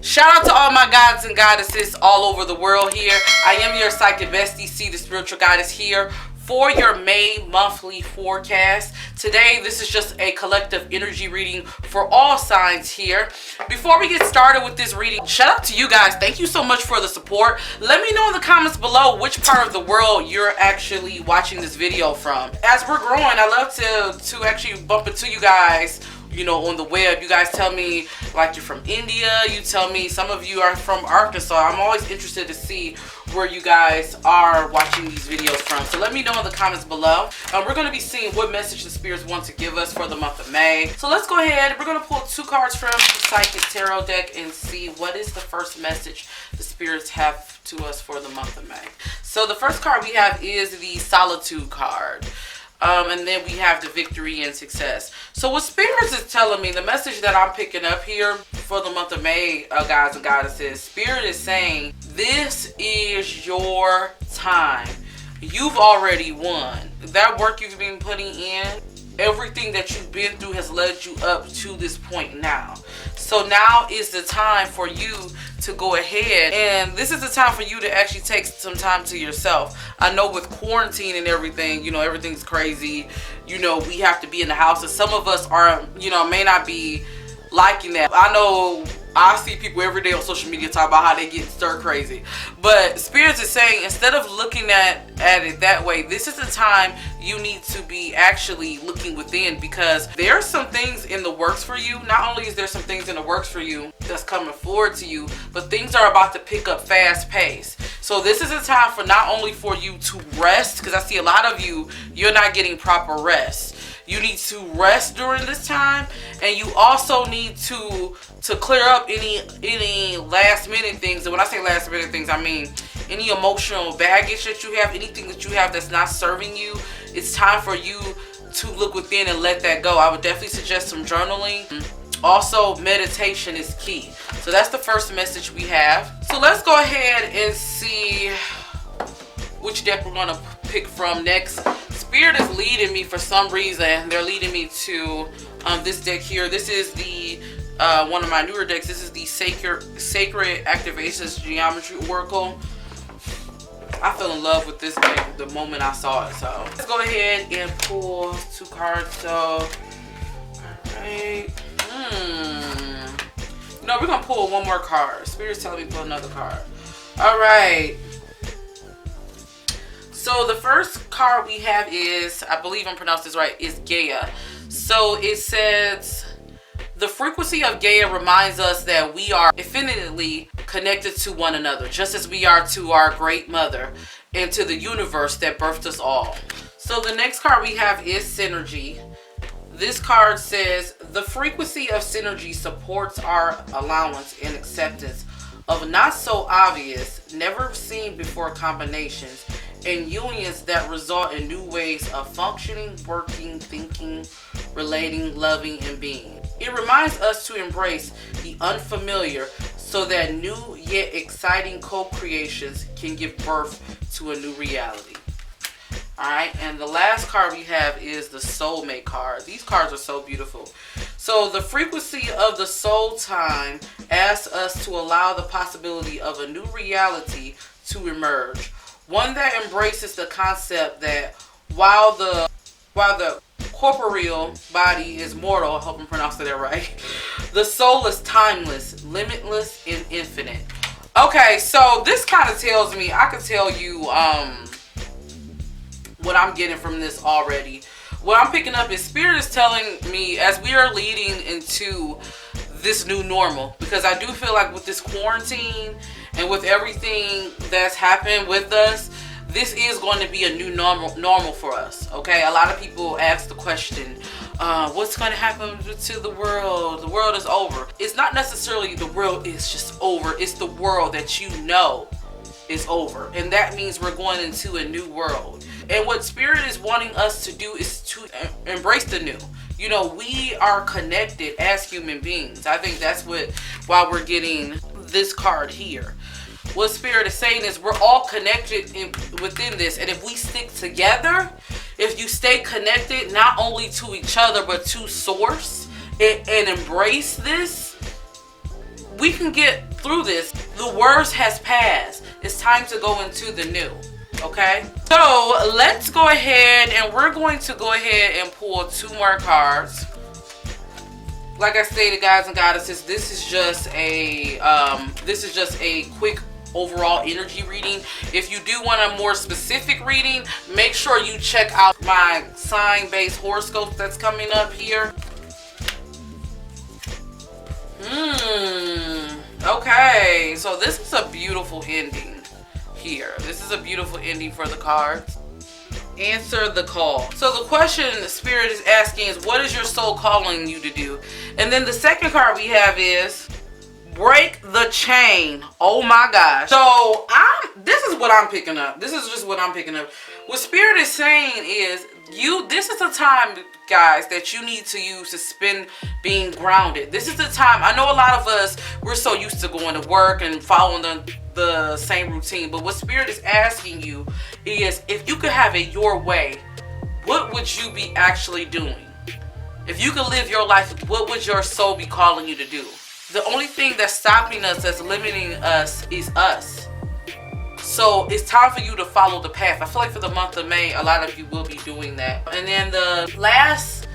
Shout out to all my gods and goddesses all over the world here. I am your psychic bestie, C, the spiritual goddess, here for your May monthly forecast. Today, this is just a collective energy reading for all signs here. Before we get started with this reading, shout out to you guys. Thank you so much for the support. Let me know in the comments below which part of the world you're actually watching this video from. As we're growing, I love to actually bump into you guys, you know, on the web. You guys tell me like you're from India, you tell me some of you are from Arkansas. I'm always interested to see where you guys are watching these videos from, so let me know in the comments below. We're going to be seeing what message the spirits want to give us for the month of May. So let's go ahead, we're going to pull two cards from the Psychic Tarot deck and see what is the first message the spirits have to us for the month of May. So the first card we have is the Solitude card. And then we have the Victory and Success. So what Spirits is telling me, the message that I'm picking up here for the month of May, guys and goddesses, Spirit is saying, this is your time. You've already won. That work you've been putting in, everything that you've been through has led you up to this point now. So now is the time for you to go ahead, and this is the time for you to actually take some time to yourself. I know with quarantine and everything, you know, everything's crazy. You know, we have to be in the house, and some of us are, you know, may not be liking that. I know I see people every day on social media talk about how they get stir crazy, but Spirits is saying, instead of looking at it that way, this is the time you need to be actually looking within, because there are some things in the works for you. Not only is there some things in the works for you that's coming forward to you, but things are about to pick up fast pace. So this is a time for not only for you to rest, because I see a lot of you, you're not getting proper rest. You need to rest during this time, and you also need to clear up any last minute things. And when I say last minute things, I mean any emotional baggage that you have, anything that you have that's not serving you. It's time for you to look within and let that go. I would definitely suggest some journaling. Also, meditation is key. So that's the first message we have. So let's go ahead and see which deck we're going to pick from next. Spirit is leading me for some reason. They're leading me to this deck here. This is the one of my newer decks. This is the Sacred Activations Geometry Oracle. I fell in love with this deck the moment I saw it. So let's go ahead and pull two cards. So, alright. No, we're gonna pull one more card. Spirit's telling me to pull another card. Alright. So the first card we have is, I believe I'm pronouncing this right, is Gaia. So it says, the frequency of Gaia reminds us that we are infinitely connected to one another, just as we are to our great mother and to the universe that birthed us all. So the next card we have is Synergy. This card says, the frequency of synergy supports our allowance and acceptance of not so obvious, never seen before combinations and unions that result in new ways of functioning, working, thinking, relating, loving, and being. It reminds us to embrace the unfamiliar so that new yet exciting co-creations can give birth to a new reality. Alright, and the last card we have is the Soulmate card. These cards are so beautiful. So the frequency of the soul time asks us to allow the possibility of a new reality to emerge. One that embraces the concept that while the corporeal body is mortal, I hope I'm pronouncing that right, the soul is timeless, limitless, and infinite. Okay, so this kind of tells me, I can tell you what I'm getting from this already. What I'm picking up is Spirit is telling me, as we are leading into this new normal, because I do feel like with this quarantine and with everything that's happened with us, this is going to be a new normal for us. Okay, a lot of people ask the question, what's going to happen to the world? The world is over. It's not necessarily the world is just over. It's the world that you know is over, and that means we're going into a new world. And what Spirit is wanting us to do is to embrace the new. You know, we are connected as human beings. I think that's why we're getting this card here. What Spirit is saying is we're all connected within this, and if we stick together, if you stay connected not only to each other but to source and embrace this, we can get through this. The worst has passed. It's time to go into the new. Okay, so let's go ahead and we're going to go ahead and pull 2 more cards. Like I stated, guys and goddesses, this is just a quick overall energy reading. If you do want a more specific reading, make sure you check out my sign-based horoscope that's coming up here. Okay, so this is a beautiful ending here. This is a beautiful ending for the cards. Answer the call. So the question the Spirit is asking is, what is your soul calling you to do? And then the second card we have is break the chain. Oh my gosh. So this is what I'm picking up. This is just what I'm picking up. What Spirit is saying is, this is the time, guys, that you need to use to spend being grounded. This is the time. I know a lot of us, we're so used to going to work and following the same routine, but what Spirit is asking you is, if you could have it your way, what would you be actually doing? If you could live your life, what would your soul be calling you to do? The only thing that's stopping us, that's limiting us, is us. So it's time for you to follow the path. I feel like for the month of May, a lot of you will be doing that. And then the last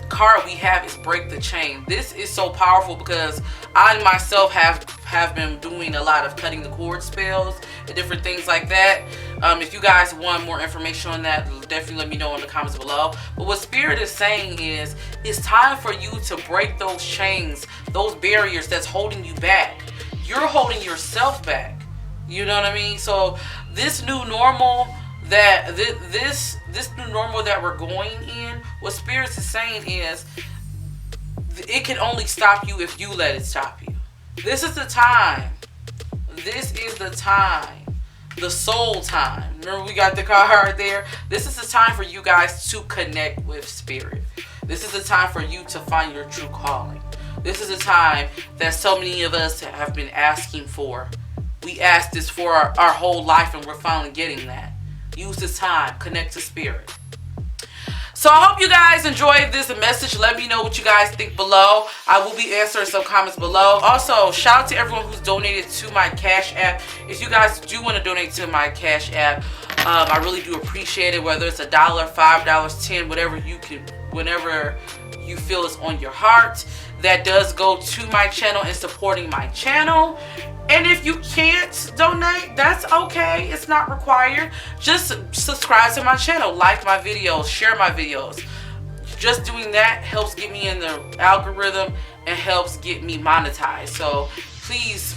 card we have is break the chain. This is so powerful because I myself have been doing a lot of cutting the cord spells and different things like that. If you guys want more information on that, definitely let me know in the comments below. But what Spirit is saying is, it's time for you to break those chains, those barriers that's holding you back. You're holding yourself back. You know what I mean? So this new normal that this new normal that we're going in, what Spirit is saying is, it can only stop you if you let it stop you. This is the time. This is the time. The soul time. Remember, we got the card there. This is the time for you guys to connect with Spirit. This is the time for you to find your true calling. This is the time that so many of us have been asking for. We asked this for our whole life, and we're finally getting that. Use this time. Connect to Spirit. So I hope you guys enjoyed this message. Let me know what you guys think below. I will be answering some comments below. Also, shout out to everyone who's donated to my Cash App. If you guys do want to donate to my Cash App, I really do appreciate it. Whether it's $1, $5, $10, whatever you can, whenever you feel is on your heart, that does go to my channel and supporting my channel. And if you can't donate, that's okay. It's not required. Just subscribe to my channel, like my videos, share my videos. Just doing that helps get me in the algorithm and helps get me monetized. So please,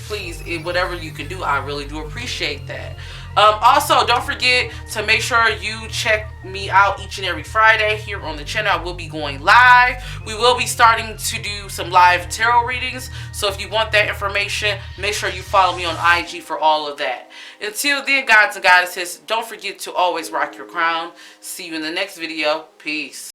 whatever you can do, I really do appreciate that. Also, don't forget to make sure you check me out each and every Friday here on the channel. I will be going live. We will be starting to do some live tarot readings. So if you want that information, make sure you follow me on IG for all of that. Until then, gods and goddesses, don't forget to always rock your crown. See you in the next video. Peace.